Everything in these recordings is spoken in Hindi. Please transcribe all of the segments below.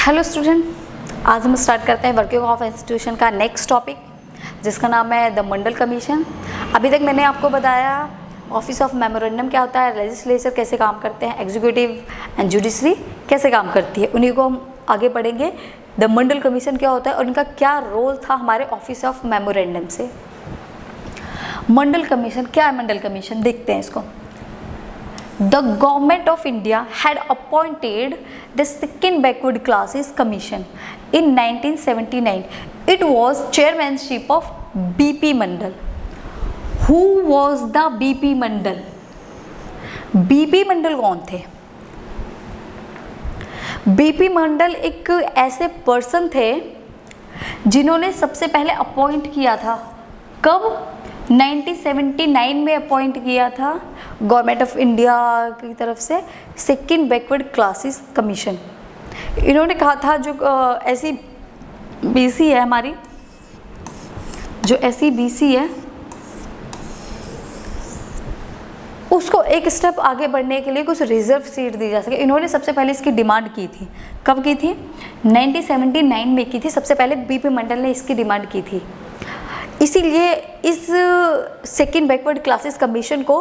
हेलो स्टूडेंट, आज हम स्टार्ट करते हैं वर्किंग ऑफ इंस्टीट्यूशन का नेक्स्ट टॉपिक, जिसका नाम है द मंडल कमीशन। अभी तक मैंने आपको बताया ऑफिस ऑफ मेमोरेंडम क्या होता है, लेजिस्लेचर कैसे काम करते हैं, एग्जीक्यूटिव एंड जुडिशरी कैसे काम करती है, उन्हीं को हम आगे पढ़ेंगे। द मंडल कमीशन क्या होता है और इनका क्या रोल था हमारे ऑफिस ऑफ मेमोरेंडम से। मंडल कमीशन क्या है? मंडल कमीशन देखते हैं इसको। The government of India had appointed the second backward classes commission in 1979. It was chairmanship of B.P. Mandal. Who was the B.P. Mandal? B.P. Mandal कौन थे? B.P. Mandal एक ऐसे पर्सन थे जिन्होंने सबसे पहले अपॉइंट किया था। कब? 1979 में अपॉइंट किया था गवर्नमेंट ऑफ इंडिया की तरफ से सेकेंड बैकवर्ड क्लासेस कमीशन। इन्होंने कहा था जो ऐसी बीसी है हमारी, जो ऐसी बीसी है उसको एक स्टेप आगे बढ़ने के लिए कुछ रिजर्व सीट दी जा सके। इन्होंने सबसे पहले इसकी डिमांड की थी। कब की थी? 1979 में की थी। सबसे पहले बीपी मंडल ने इसकी डिमांड की थी। इसीलिए इस सेकेंड बैकवर्ड क्लासेस कमीशन को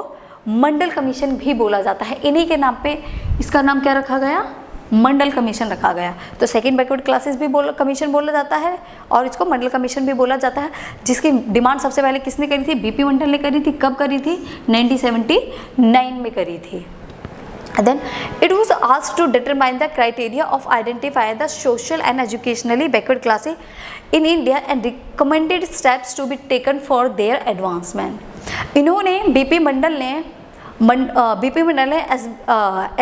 मंडल कमीशन भी बोला जाता है। इन्हीं के नाम पे इसका नाम क्या रखा गया? मंडल कमीशन रखा गया। तो सेकेंड बैकवर्ड क्लासेस भी कमीशन बोला जाता है और इसको मंडल कमीशन भी बोला जाता है, जिसकी डिमांड सबसे पहले किसने करी थी? बीपी मंडल ने करी थी। कब करी थी? 1979 में करी थी। Then it was asked to determine the criteria of identify the social and educationally backward classes in India and recommended steps to be taken for their advancement. इन्होंने बीपी मंडल ने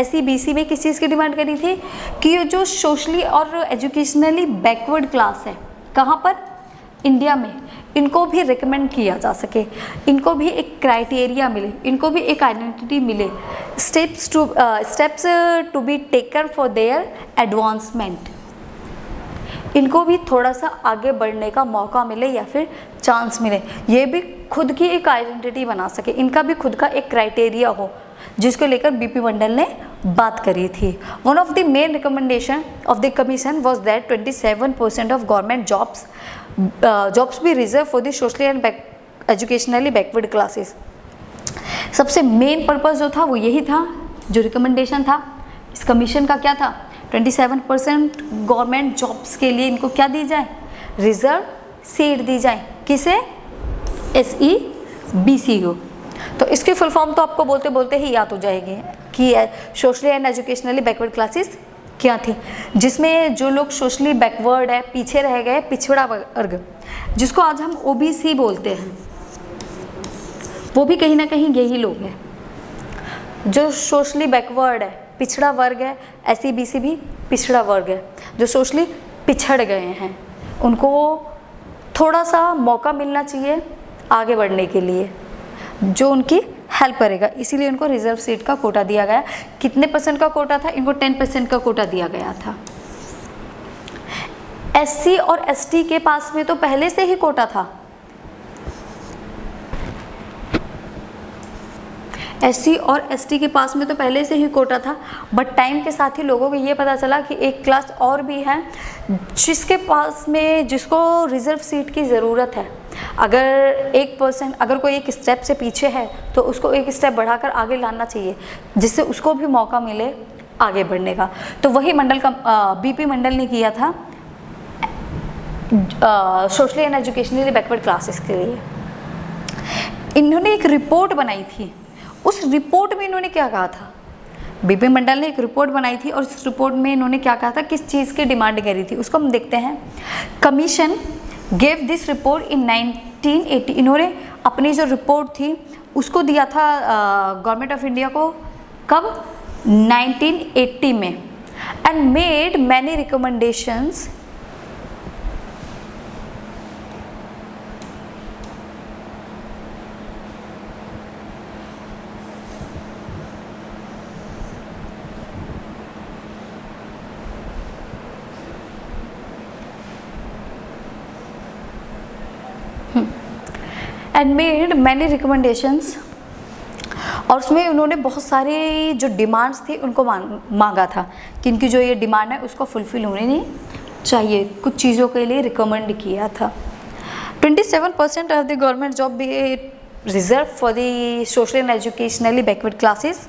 SEBC में किस चीज़ की डिमांड करी थी कि ये जो सोशली और एजुकेशनली बैकवर्ड क्लास है, कहाँ पर? इंडिया में, इनको भी रिकमेंड किया जा सके, इनको भी एक क्राइटेरिया मिले, इनको भी एक आइडेंटिटी मिले, steps to be taken for their advancement, इनको भी थोड़ा सा आगे बढ़ने का मौका मिले या फिर चांस मिले, ये भी खुद की एक आइडेंटिटी बना सके, इनका भी खुद का एक क्राइटेरिया हो, जिसको लेकर बीपी मंडल ने बात करी थी। One of the main recommendation of the commission was that 27% of government jobs be reserve for the socially and educationally backward classes. सबसे मेन पर्पस जो था वो यही था, जो रिकमेंडेशन था इस कमीशन का क्या था? 27% गवर्नमेंट जॉब्स के लिए इनको क्या दी जाए? रिजर्व सीट दी जाए। किसे? SEBC को। तो इसकी फुल फॉर्म तो आपको बोलते बोलते ही याद हो जाएगी कि socially and educationally backward classes क्या थी, जिसमें जो लोग सोशली बैकवर्ड है, पीछे रह गए, पिछड़ा वर्ग, जिसको आज हम OBC बोलते हैं, वो भी कहीं ना कहीं यही लोग हैं। जो सोशली बैकवर्ड है, पिछड़ा वर्ग है, SEBC भी पिछड़ा वर्ग है, जो सोशली पिछड़ गए हैं, उनको थोड़ा सा मौका मिलना चाहिए आगे बढ़ने के लिए, जो उनकी हेल्प करेगा। इसीलिए उनको रिजर्व सीट का कोटा दिया गया। कितने % का कोटा था? इनको 10% का कोटा दिया गया था। SC और ST के पास में तो पहले से ही कोटा था। SC और ST के पास में तो पहले से ही कोटा था, बट टाइम के साथ ही लोगों को ये पता चला कि एक क्लास और भी है जिसके पास में, जिसको रिजर्व सीट की ज़रूरत है। अगर 1% अगर कोई एक स्टेप से पीछे है तो उसको एक स्टेप बढ़ाकर आगे लाना चाहिए, जिससे उसको भी मौका मिले आगे बढ़ने का। तो वही मंडल का बीपी मंडल ने किया था socially and educationally backward classes के लिए। इन्होंने एक रिपोर्ट बनाई थी। उस रिपोर्ट में इन्होंने क्या कहा था? बीपी मंडल ने एक रिपोर्ट बनाई थी और उस रिपोर्ट में इन्होंने क्या कहा था, किस चीज़ की डिमांड करी थी, उसको हम देखते हैं। कमीशन गेव दिस रिपोर्ट इन 1980। इन्होंने अपनी जो रिपोर्ट थी उसको दिया था गवर्नमेंट ऑफ इंडिया को। कब? 1980 में। And made many recommendations and made many recommendations और उसमें उन्होंने बहुत सारी जो डिमांड्स थी उनको मांगा था कि इनकी जो ये डिमांड है उसको फुलफिल होनी नहीं चाहिए, कुछ चीज़ों के लिए रिकमेंड किया था। 27% of the government job be reserve for the social and educationally backward classes,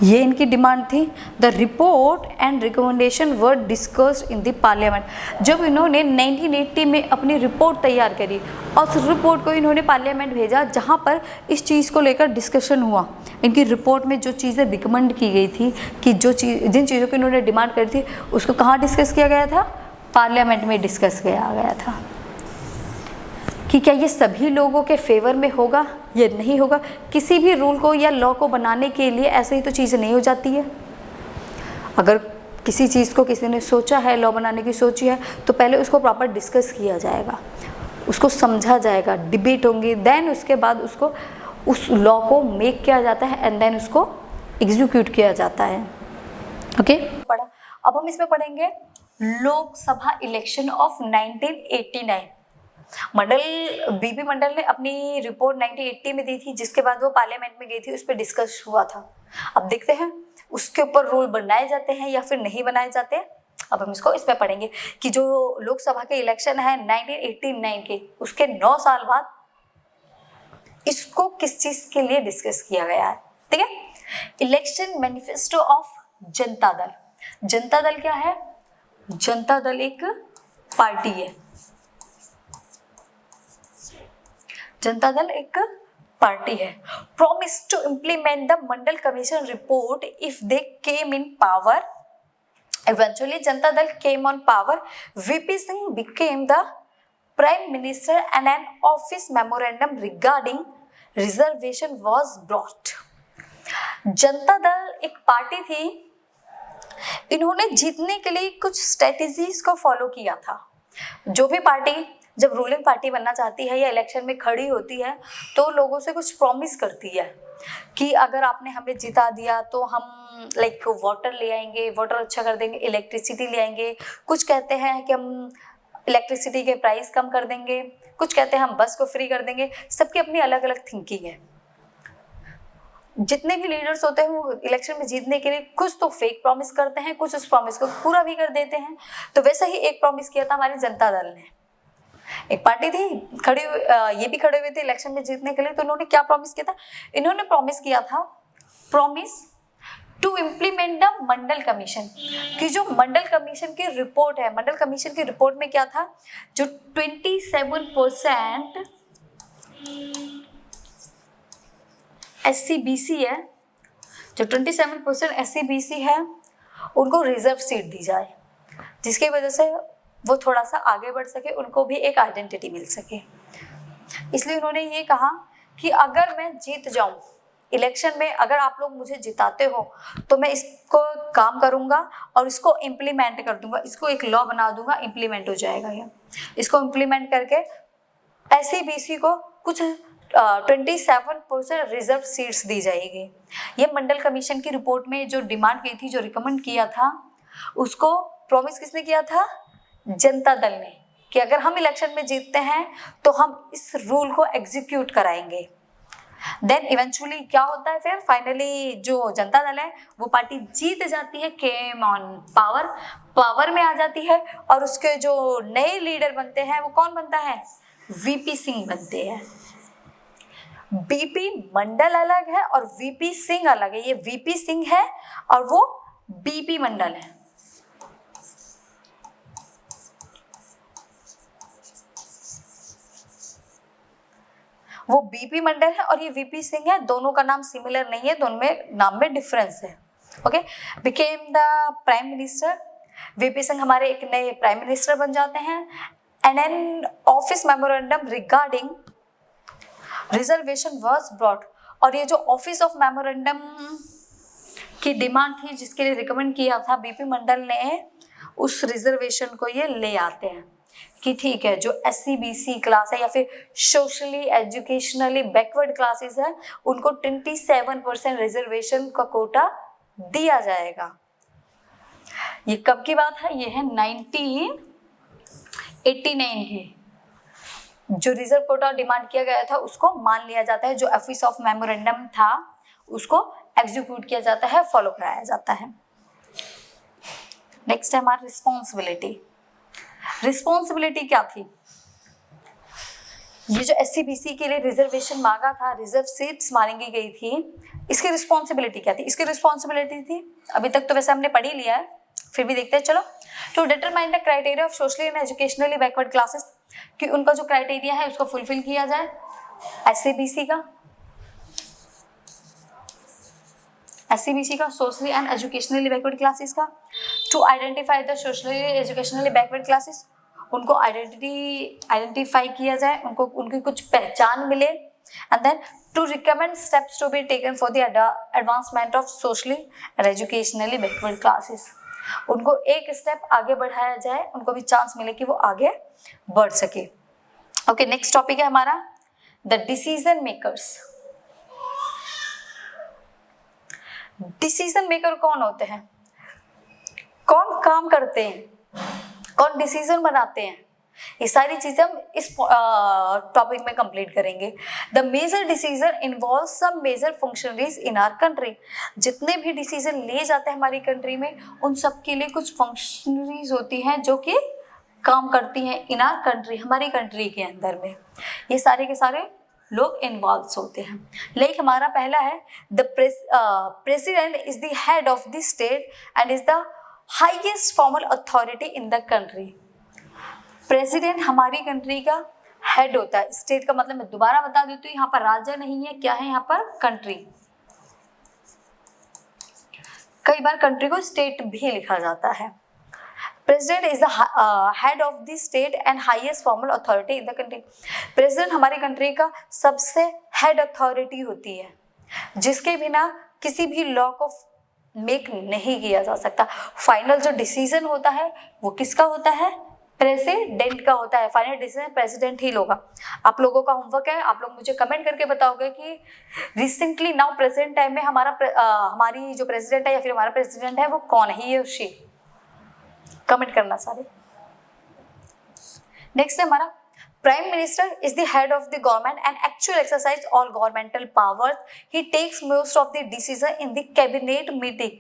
ये इनकी डिमांड थी। The report and recommendation were discussed in the parliament. जब इन्होंने 1980 में अपनी रिपोर्ट तैयार करी और उस रिपोर्ट को इन्होंने पार्लियामेंट भेजा, जहाँ पर इस चीज़ को लेकर डिस्कशन हुआ। इनकी रिपोर्ट में जो चीज़ें रिकमेंड की गई थी कि जिन चीज़ों की इन्होंने डिमांड करी थी उसको कहाँ डिस्कस किया गया था? पार्लियामेंट में डिस्कस किया गया था कि क्या ये सभी लोगों के फेवर में होगा या नहीं होगा। किसी भी रूल को या लॉ को बनाने के लिए ऐसे ही तो चीज़ें नहीं हो जाती है। अगर किसी चीज़ को किसी ने सोचा है, लॉ बनाने की सोची है, तो पहले उसको प्रॉपर डिस्कस किया जाएगा, उसको समझा जाएगा, डिबेट होंगी, देन उसके बाद उसको उस लॉ को मेक किया जाता है एंड देन उसको एग्जीक्यूट किया जाता है। ओके, पढ़ा। अब हम इसमें पढ़ेंगे लोकसभा इलेक्शन ऑफ 1989। बीपी मंडल ने अपनी रिपोर्ट 1980 में दी थी, जिसके बाद वो पार्लियामेंट में गई थी, उस पर डिस्कस हुआ था। अब देखते हैं उसके ऊपर रूल बनाए जाते हैं या फिर नहीं बनाए जाते। अब हम इसको इसमें पढ़ेंगे कि जो लोकसभा के इलेक्शन है 1989 के, उसके 9 साल बाद इसको किस चीज के लिए डिस्कस किया गया है। ठीक है, election manifesto of Janata Dal. Janata Dal क्या है? जनता दल एक पार्टी है। जनता दल एक पार्टी है। Promise to implement the Mandal commission report if they came in power. Eventually Janata दल came on power. VP Singh became the prime minister and an office memorandum regarding reservation was brought. Janata Dal एक पार्टी थी, इन्होंने जीतने के लिए कुछ स्ट्रेटेजीज को फॉलो किया था। जो भी पार्टी जब रूलिंग पार्टी बनना चाहती है या इलेक्शन में खड़ी होती है तो लोगों से कुछ प्रॉमिस करती है कि अगर आपने हमें जिता दिया तो हम लाइक वाटर ले आएंगे, वाटर अच्छा कर देंगे, इलेक्ट्रिसिटी ले आएंगे। कुछ कहते हैं कि हम इलेक्ट्रिसिटी के प्राइस कम कर देंगे, कुछ कहते हैं हम बस को फ्री कर देंगे। सबकी अपनी अलग अलग थिंकिंग है। जितने भी लीडर्स होते हैं वो इलेक्शन में जीतने के लिए कुछ तो फेक प्रॉमिस करते हैं, कुछ उस प्रॉमिस को पूरा भी कर देते हैं। तो वैसा ही एक प्रॉमिस किया था हमारी जनता दल ने। एक पार्टी थी खड़ी, ये भी खड़े हुए थे इलेक्शन में जीतने के लिए। तो उन्होंने क्या प्रॉमिस किया था? इन्होंने प्रॉमिस किया था, promise to implement the Mandal commission, कि जो मंडल कमीशन की रिपोर्ट है, मंडल कमीशन की रिपोर्ट में क्या था, जो 27% SC/BC है, जो 27% SC/BC है, उनको रिजर्व सीट दी जाए, जिसकी वजह से वो थोड़ा सा आगे बढ़ सके, उनको भी एक आइडेंटिटी मिल सके। इसलिए उन्होंने ये कहा कि अगर मैं जीत जाऊं इलेक्शन में, अगर आप लोग मुझे जिताते हो तो मैं इसको काम करूंगा और इसको इम्प्लीमेंट कर दूंगा, इसको एक लॉ बना दूंगा, इम्प्लीमेंट हो जाएगा। ये इसको इम्प्लीमेंट करके SC/BC को कुछ 27% रिजर्व सीट्स दी जाएगी। ये मंडल कमीशन की रिपोर्ट में जो डिमांड की थी, जो रिकमेंड किया था, उसको प्रॉमिस किसने किया था? जनता दल ने, कि अगर हम इलेक्शन में जीतते हैं तो हम इस रूल को एग्जीक्यूट कराएंगे। देन इवेंचुअली क्या होता है, फिर फाइनली जो जनता दल है वो पार्टी जीत जाती है, केम ऑन पावर में आ जाती है। और उसके जो नए लीडर बनते हैं वो कौन बनता है? VP सिंह बनते हैं। BP मंडल अलग है और VP सिंह अलग है। ये VP सिंह है और वो BP मंडल है। वो BP मंडल है और ये VP सिंह है। दोनों का नाम सिमिलर नहीं है, दोनों में नाम में डिफरेंस है। Okay, became the prime minister. VP Singh हमारे एक नए प्राइम मिनिस्टर बन जाते हैं। And an office memorandum regarding reservation was brought. और ये जो ऑफिस ऑफ मेमोरेंडम की डिमांड थी, जिसके लिए रिकमेंड किया था BP मंडल ने, उस रिजर्वेशन को ये ले आते हैं कि ठीक है, जो SC/BC क्लास है या फिर सोशली एजुकेशनली बैकवर्ड क्लासेस है, उनको 27% रिजर्वेशन का कोटा दिया जाएगा। ये कब की बात है? ये है 1989 की। जो रिजर्व कोटा डिमांड किया गया था उसको मान लिया जाता है। जो ऑफिस ऑफ मेमोरेंडम था उसको एग्जीक्यूट किया जाता है, फॉलो कराया जाता है। नेक्स्ट है हमारा रिस्पॉन्सिबिलिटी। रिस्पॉन्सिबिलिटी क्या थी? ये जो SC/BC के लिए रिजर्वेशन मांगा था, रिजर्व सीट्स मांगी गई थी, इसकी रिस्पॉन्सिबिलिटी क्या थी? इसकी रिस्पॉन्सिबिलिटी थी, अभी तक तो वैसे हमने पढ़ ही लिया है, फिर भी देखते हैं चलो। To determine the criteria of socially and educationally backward classes, कि उनका जो क्राइटेरिया है उसको फुलफिल किया जाए SC/BC का, SC/BC का, socially and educationally backward classes का। To identify the socially educationally backward classes, उनको आइडेंटिफाई किया जाए, उनको उनकी कुछ पहचान मिले। And then to recommend steps to be taken for the advancement of socially and educationally backward classes, उनको एक स्टेप आगे बढ़ाया जाए, उनको भी चांस मिले कि वो आगे बढ़ सके। ओके, नेक्स्ट टॉपिक है हमारा the decision makers. Decision maker कौन होते हैं? कौन काम करते हैं, कौन डिसीजन बनाते हैं, ये सारी चीजें हम इस टॉपिक में कंप्लीट करेंगे। The major decision involve some major functionaries in our country, जितने भी डिसीजन लिए जाते हैं हमारी कंट्री में, उन सब के लिए कुछ फंक्शनरीज होती हैं जो कि काम करती हैं इन आवर कंट्री, हमारी कंट्री के अंदर में। ये सारे के सारे लोग इन्वॉल्व होते हैं। लाइक हमारा पहला है the president is the head of the state and is the highest formal authority in the country. President हमारी कंट्री का हेड होता है। स्टेट का मतलब मैं दोबारा बता देती हूँ, यहाँ पर राज्य नहीं है, क्या है यहाँ पर? कंट्री। कई बार कंट्री को स्टेट भी लिखा जाता है। President is the head of the state and highest formal authority in the country. President हमारी कंट्री का सबसे हेड अथॉरिटी होती है, जिसके बिना किसी भी लॉ को मेक नहीं किया जा सकता। फाइनल जो डिसीजन होता है वो किसका होता है? प्रेसिडेंट का होता है। फाइनल डिसीजन प्रेसिडेंट ही होगा। आप लोगों का होमवर्क है, आप लोग मुझे कमेंट करके बताओगे कि रिसेंटली नाउ प्रेजेंट टाइम में हमारी जो प्रेसिडेंट है या फिर हमारा प्रेसिडेंट है वो कौन है, ये शी कमेंट करना सारे। नेक्स्ट है हमारा Prime Minister is the head of the government and actually exercise all governmental powers. He takes most of the decision in the cabinet meeting.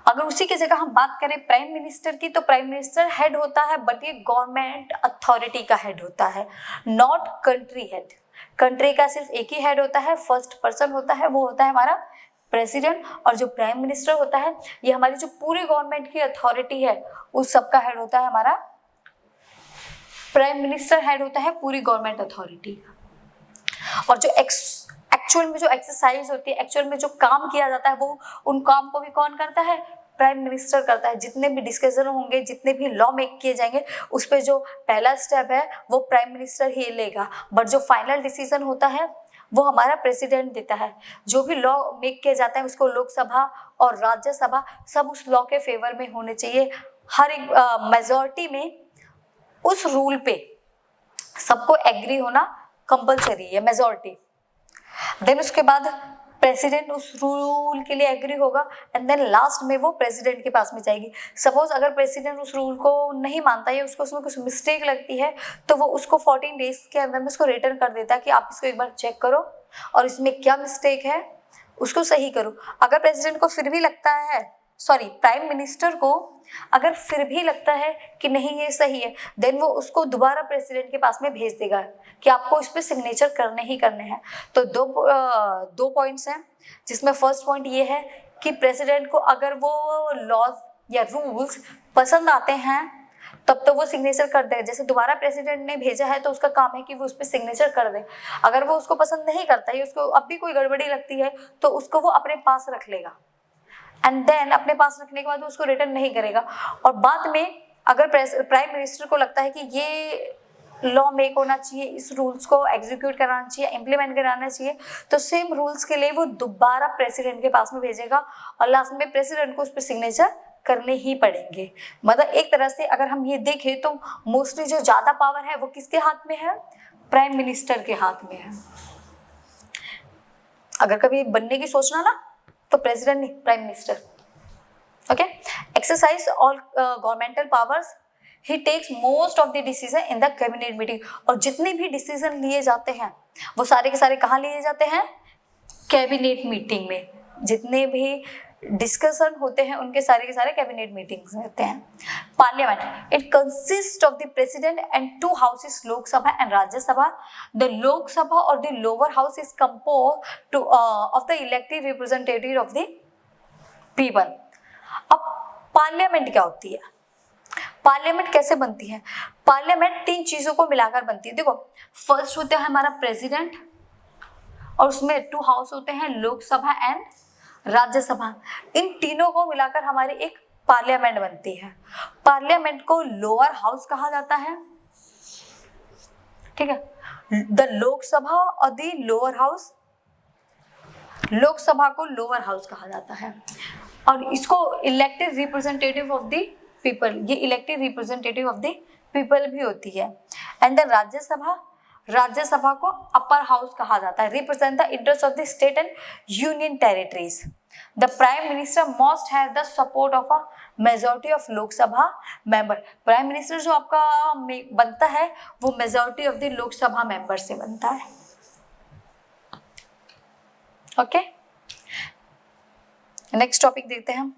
अगर उसी की जगह हम बात करें प्राइम मिनिस्टर की, तो प्राइम मिनिस्टर हेड होता है, बट ये गवर्नमेंट अथॉरिटी का हेड होता है, नॉट कंट्री हेड। कंट्री का सिर्फ एक ही हेड होता है, फर्स्ट पर्सन होता है, वो होता है हमारा प्रेसिडेंट। और जो प्राइम मिनिस्टर होता है, ये हमारी जो पूरी गवर्नमेंट की अथॉरिटी है उस सबका हेड होता है हमारा प्राइम मिनिस्टर। हेड होता है पूरी गवर्नमेंट अथॉरिटी का। और जो एक्चुअल में जो एक्सरसाइज होती है, एक्चुअल में जो काम किया जाता है, वो उन काम को भी कौन करता है? प्राइम मिनिस्टर करता है। जितने भी डिस्कशन होंगे, जितने भी लॉ मेक किए जाएंगे, उस पर जो पहला स्टेप है वो प्राइम मिनिस्टर ही लेगा, बट जो फाइनल डिसीजन होता है वो हमारा प्रेसिडेंट देता है। जो भी लॉ मेक किया जाता है उसको लोकसभा और राज्यसभा सब उस लॉ के फेवर में होने चाहिए। हर एक मेजॉरिटी में उस रूल पे सबको एग्री होना कंपलसरी है, मेजॉरिटी। देन उसके बाद प्रेसिडेंट उस रूल के लिए एग्री होगा एंड देन लास्ट में वो प्रेसिडेंट के पास में जाएगी। सपोज अगर प्रेसिडेंट उस रूल को नहीं मानता है, उसको उसमें कुछ मिस्टेक लगती है, तो वो उसको 14 डेज के अंदर में उसको रिटर्न कर देता है कि आप इसको एक बार चेक करो और इसमें क्या मिस्टेक है उसको सही करो। अगर प्रेसिडेंट को फिर भी लगता है, प्राइम मिनिस्टर को अगर फिर भी लगता है कि नहीं ये सही है, देन वो उसको दोबारा प्रेसिडेंट के पास में भेज देगा कि आपको इस पे सिग्नेचर करने ही करने हैं। तो दो पॉइंट्स हैं, जिसमें फर्स्ट पॉइंट ये है कि प्रेसिडेंट को अगर वो लॉज या रूल्स पसंद आते हैं तब तो वो सिग्नेचर कर दे। जैसे दोबारा प्रेसिडेंट ने भेजा है तो उसका काम है कि वो उस पर सिग्नेचर कर दे। अगर वो उसको पसंद नहीं करता है, उसको अब भी कोई गड़बड़ी लगती है, तो उसको वो अपने पास रख लेगा एंड देन अपने पास रखने के बाद वो उसको रिटर्न नहीं करेगा। और बाद में अगर प्राइम मिनिस्टर को लगता है कि ये लॉ मेक होना चाहिए, इस रूल्स को एग्जीक्यूट कराना चाहिए, इम्प्लीमेंट कराना चाहिए, तो सेम रूल्स के लिए वो दोबारा प्रेसिडेंट के पास में भेजेगा और लास्ट में प्रेसिडेंट को उस पर सिग्नेचर करने ही पड़ेंगे। मतलब एक तरह से अगर हम ये देखें तो मोस्टली जो ज़्यादा पावर है वो किसके हाथ में है? प्राइम मिनिस्टर के हाथ में है। अगर कभी बनने की सोचना ना तो प्रेसिडेंट नहीं, prime minister. Okay, exercise all governmental powers, he takes most of the decision in the cabinet meeting. और जितने भी डिसीजन लिए जाते हैं वो सारे के सारे कहाँ लिए जाते हैं? कैबिनेट मीटिंग में जितने भी डिस्कशन होते हैं उनके सारे के सारे कैबिनेट मीटिंग्स में होते हैं। Parliament it consist of the president and 2 houses, Lok Sabha and Rajya Sabha. The Lok Sabha or the lower house is compose to of the elected representative of the people. अब पार्लियामेंट क्या होती है, पार्लियामेंट कैसे बनती है? पार्लियामेंट 3 चीजों को मिलाकर बनती है। देखो, फर्स्ट होता है हमारा प्रेसिडेंट और उसमें 2 हाउस होते हैं, लोकसभा एंड राज्यसभा। इन तीनों को मिलाकर हमारी एक पार्लियामेंट बनती है। पार्लियामेंट को लोअर हाउस कहा जाता है, ठीक है। The Lok Sabha or the lower house, Lok Sabha को लोअर हाउस कहा जाता है और इसको elected representative of the people, ये elected representative of the people भी होती है। एंड द राज्यसभा, राज्यसभा को अपर हाउस कहा जाता है, represent the interest of the state and union territories. The prime minister must have the support of a majority of Lok Sabha member. Prime minister जो आपका बनता है वो majority of the Lok Sabha member से बनता है। ओके, नेक्स्ट टॉपिक देखते हैं हम।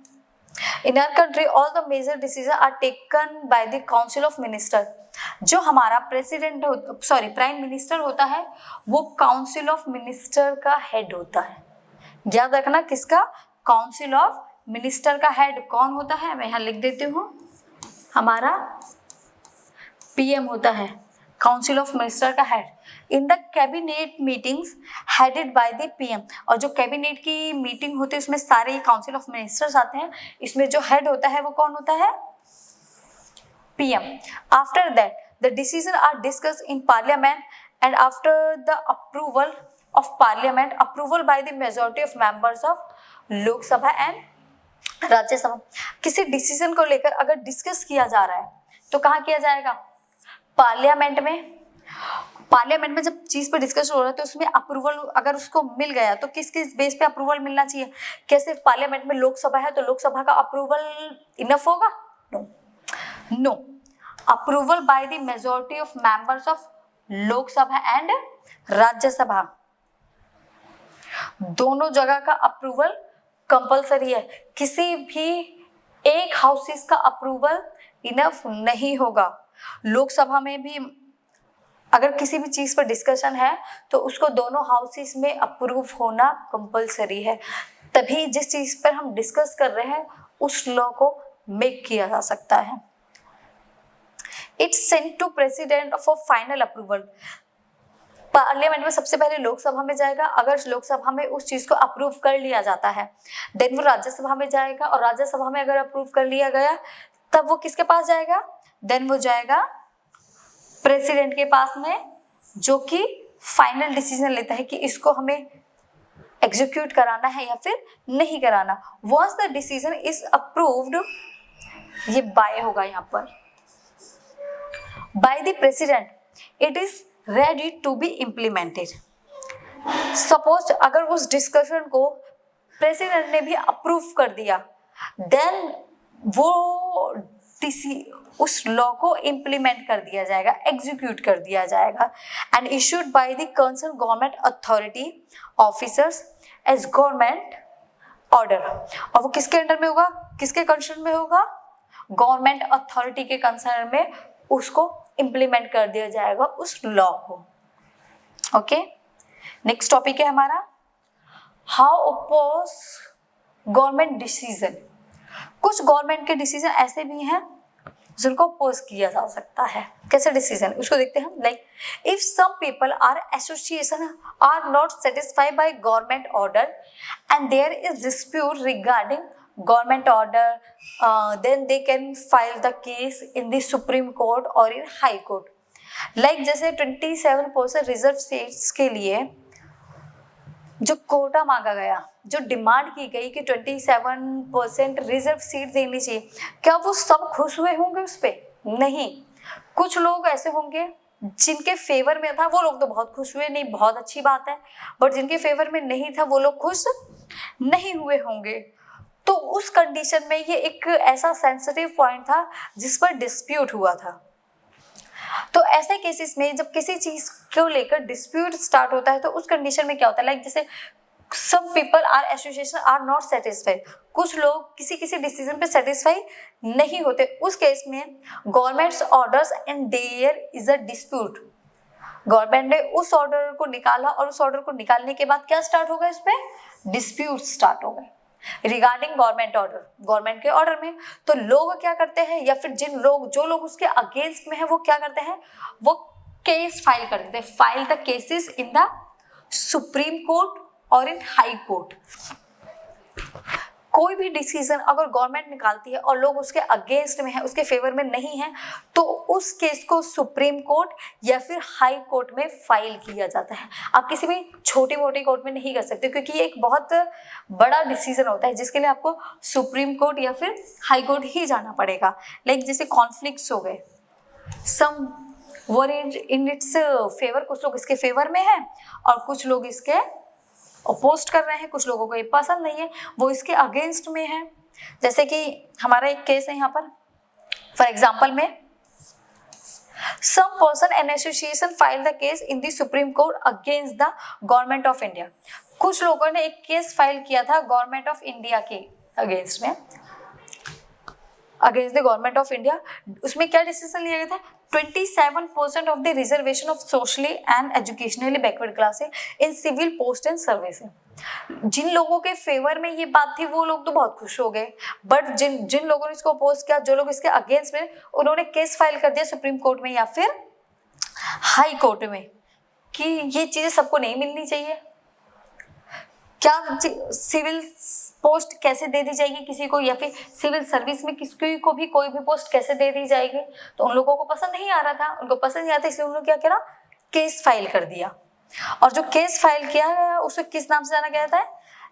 In our country all the major decision are taken by the council of minister. जो हमारा प्रेसिडेंट प्राइम मिनिस्टर होता है वो काउंसिल ऑफ मिनिस्टर का हेड होता है। याद रखना किसका, काउंसिल ऑफ मिनिस्टर का हेड कौन होता है, मैं यहाँ लिख देती हूँ, हमारा पीएम होता है, काउंसिल ऑफ मिनिस्टर का head. In the cabinet meetings headed by the PM, और जो कैबिनेट की मीटिंग होती है उसमें सारे काउंसिल ऑफ मिनिस्टर्स आते हैं, इसमें जो हेड होता है वो कौन होता है, PM. After that the decision are discussed in parliament and after the approval of parliament, approval by the majority of members of Lok Sabha and Rajya Sabha. किसी डिसीजन को लेकर अगर डिस्कस किया जा रहा है तो कहाँ किया जाएगा, पार्लियामेंट में। पार्लियामेंट में जब चीज पर डिस्कशन हो रहा है तो उसमें अप्रूवल अगर उसको मिल गया तो किस किस बेस पे अप्रूवल मिलना चाहिए? क्या सिर्फ पार्लियामेंट में लोकसभा है तो लोकसभा का अप्रूवल इनफ होगा? No, approval by the majority of members of Lok Sabha and Rajya Sabha, दोनों जगह का अप्रूवल कंपलसरी है। किसी भी एक हाउसेस का अप्रूवल इनफ नहीं होगा। लोकसभा में भी अगर किसी भी चीज पर डिस्कशन है तो उसको दोनों हाउसेस में अप्रूव होना कंपलसरी है, तभी जिस चीज पर हम डिस्कस कर रहे हैं उस लॉ को मेक किया जा सकता है। It's sent to president for final approval. Parliament में सबसे पहले लोकसभा में जाएगा, अगर लोकसभा में उस चीज को अप्रूव कर लिया जाता है देन वो राज्यसभा में जाएगा, और राज्यसभा में अगर अप्रूव कर लिया गया तब वो किसके पास जाएगा, देन वो जाएगा प्रेसिडेंट के पास में, जो कि फाइनल डिसीजन लेता है कि इसको हमें एग्जीक्यूट कराना है या फिर नहीं कराना। Once the decision is approved, ये बाय होगा यहाँ पर, by the president it is ready to be implemented. Suppose अगर उस डिस्कशन को प्रेसिडेंट ने भी अप्रूव कर दिया देन वो उस लॉ को इम्प्लीमेंट कर दिया जाएगा, एग्जीक्यूट कर दिया जाएगा। And issued by the concern government authority officers as government order. और वो किसके अंडर में होगा, किसके कंसर्न में होगा, गवर्नमेंट अथॉरिटी के कंसर्न में उसको इम्प्लीमेंट कर दिया जाएगा उस लॉ को। ओके, नेक्स्ट टॉपिक है हमारा हाउ अपोज गवर्नमेंट डिसीजन। कुछ गवर्नमेंट के डिसीजन ऐसे भी हैं जिनको अपोज किया जा सकता है। कैसे डिसीजन, उसको देखते हैं। Like if some people are association are not satisfied by government order and there is dispute regarding government order, then they can file the case in the Supreme Court or in High Court. Like जैसे 27% रिजर्व सीट्स के लिए जो कोटा मांगा गया, जो डिमांड की गई कि 27% रिजर्व सीट देनी चाहिए, क्या वो सब खुश हुए होंगे उस पर? नहीं, कुछ लोग ऐसे होंगे जिनके फेवर में था वो लोग तो बहुत खुश हुए, नहीं बहुत अच्छी बात है, बट जिनके फेवर में नहीं था वो लोग खुश नहीं हुए होंगे। तो उस कंडीशन में ये एक ऐसा सेंसिटिव पॉइंट था जिस पर डिस्प्यूट हुआ था। तो ऐसे केसेस में जब किसी चीज को लेकर डिस्प्यूट स्टार्ट होता है तो उस कंडीशन में क्या होता है, लाइक जैसे some people are association are not satisfied, कुछ लोग किसी किसी डिसीजन पे सेटिस्फाई नहीं होते, उस केस में governments orders and there is a dispute, government ने उस ऑर्डर को निकाला और उस ऑर्डर को निकालने के बाद क्या स्टार्ट होगा, इस पे डिस्प्यूट स्टार्ट हो गए रिगार्डिंग गवर्नमेंट ऑर्डर, गवर्नमेंट के ऑर्डर में। तो लोग क्या करते हैं, या फिर जो लोग उसके अगेंस्ट में है वो क्या करते हैं, वो केस फाइल कर देते हैं, file the cases in the supreme court और इन हाई कोर्ट। कोई भी डिसीजन अगर गवर्नमेंट निकालती है और लोग उसके अगेंस्ट में है, उसके फेवर में नहीं है, तो उस केस को सुप्रीम कोर्ट या फिर हाई कोर्ट में फाइल किया जाता है। आप किसी भी छोटी मोटी कोर्ट में नहीं कर सकते, क्योंकि ये एक बहुत बड़ा डिसीजन होता है जिसके लिए आपको सुप्रीम कोर्ट या फिर हाई कोर्ट ही जाना पड़ेगा। लाइक जैसे कॉन्फ्लिक्ट्स हो गए, सम वर इन इट्स फेवर, कुछ लोग इसके फेवर में हैं और कुछ लोग इसके अपोस्ट कर रहे हैं, कुछ लोगों को ये पसंद नहीं है, वो इसके अगेंस्ट में है। जैसे कि हमारा एक केस है यहाँ पर, फॉर एग्जाम्पल में some person and association file the case in the supreme court against the government of India, कुछ लोगों ने एक केस फाइल किया था गवर्नमेंट ऑफ इंडिया के अगेंस्ट में, against the government of India. उसमें क्या डिसीजन लिया गया था, 27% of the reservation of socially and educationally backward class in civil post and service. जिन लोगों के फेवर में ये बात थी वो लोग तो बहुत खुश हो गए, बट जिन लोगों ने इसको अपोज किया, जो लोग इसके अगेंस्ट में, उन्होंने केस फाइल कर दिया सुप्रीम कोर्ट में या फिर हाई कोर्ट में कि ये चीजें सबको नहीं मिलनी चाहिए, क्या सिविल पोस्ट कैसे दे दी जाएगी किसी को, या फिर सिविल सर्विस में किसी को भी कोई भी पोस्ट कैसे दे दी जाएगी। तो उन लोगों को पसंद नहीं आ रहा था, उनको पसंद नहीं आता, इसलिए उन्होंने क्या किया, केस फाइल कर दिया। और जो केस फाइल किया है उसे किस नाम से जाना गया था,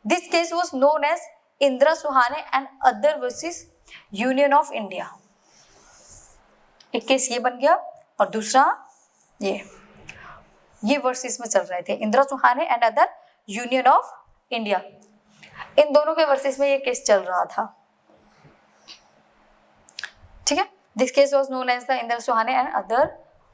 this case was known as Indira Sawhney and other versus union of India. एक केस ये बन गया और दूसरा ये वर्सेस में चल रहे थे, Indira Sawhney and other union of India, इन दोनों के वर्सेस में ये केस चल रहा था। ठीक है, this case was known as the Indira Sawhney and other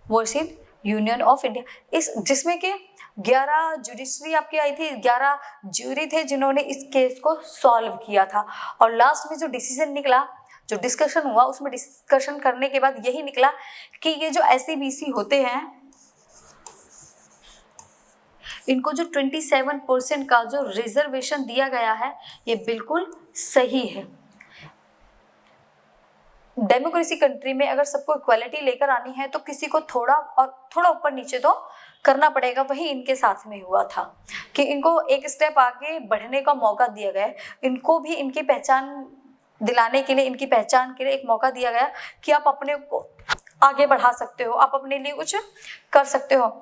versus union of India. इस जिसमें कि 11 जुडिशरी आपकी आई थी, 11 ज्यूरी थे जिन्होंने इस केस को सॉल्व किया था। और लास्ट में जो डिसीजन निकला, जो डिस्कशन हुआ, उसमें डिस्कशन करने के बाद यही निकला कि ये जो SC/BC होते हैं, इनको जो 27% का जो रिजर्वेशन दिया गया है ये बिल्कुल सही है। डेमोक्रेसी कंट्री में अगर सबको इक्वालिटी लेकर आनी है तो किसी को थोड़ा ऊपर नीचे तो करना पड़ेगा। वही इनके साथ में हुआ था कि इनको एक स्टेप आगे बढ़ने का मौका दिया गया, इनको भी इनकी पहचान दिलाने के लिए, इनकी पहचान के लिए एक मौका दिया गया कि आप अपने को आगे बढ़ा सकते हो, आप अपने लिए कुछ कर सकते हो,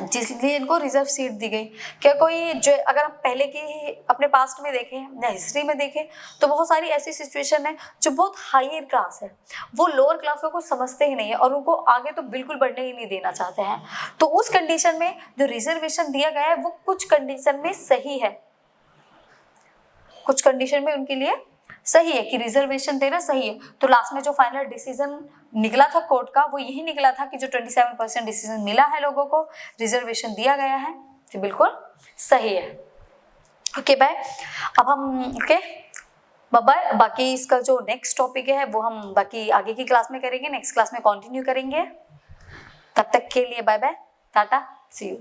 जिसलिए इनको रिजर्व सीट दी गई। क्या कोई जो अगर हम पहले की अपने पास्ट में देखें या हिस्ट्री में देखें तो बहुत सारी ऐसी सिचुएशन है जो बहुत हायर क्लास है, वो लोअर क्लास को कुछ समझते ही नहीं है और उनको आगे तो बिल्कुल बढ़ने ही नहीं देना चाहते हैं। तो उस कंडीशन में जो रिजर्वेशन दिया गया है वो कुछ कंडीशन में सही है, कुछ कंडीशन में उनके लिए सही है कि रिजर्वेशन देना सही है। तो लास्ट में जो फाइनल डिसीजन निकला था कोर्ट का वो यही निकला था कि जो 27% डिसीजन मिला है लोगों को, रिजर्वेशन दिया गया है, तो बिल्कुल सही है। ओके बाय, अब हम ओके बाय। बाकी इसका जो नेक्स्ट टॉपिक है वो हम बाकी आगे की क्लास में करेंगे, नेक्स्ट क्लास में कंटिन्यू करेंगे। तब तक के लिए bye bye, tata, see you.